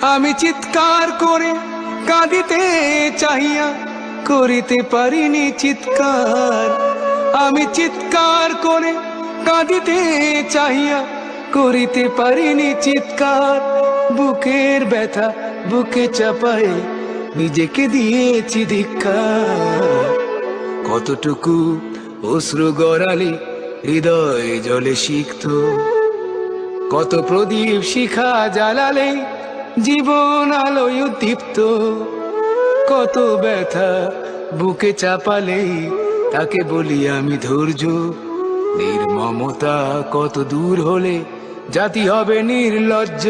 আমি চিৎকার করে কাঁদিতে চাহিয়া করিতে পারিনি চিৎকার। আমি চিৎকার করে কাঁদিতে চাহিয়া করিতে পারিনি চিৎকার। বুকের ব্যথা বুকে চাপায়ে নিজেকে দিয়েছি ধিক্কার। কতটুকু অশ্রু গড়ালে হৃদয় জলে সিক্ত, কত প্রদীপ শিখা জ্বালালে জীবন আলোয় উদ্দীপ্ত। কত ব্যথা বুকে চাপালে তাকে বলি আমি ধৈর্য। নির্মমতা কত দূর হলে জাতি হবে নির্লজ্জ।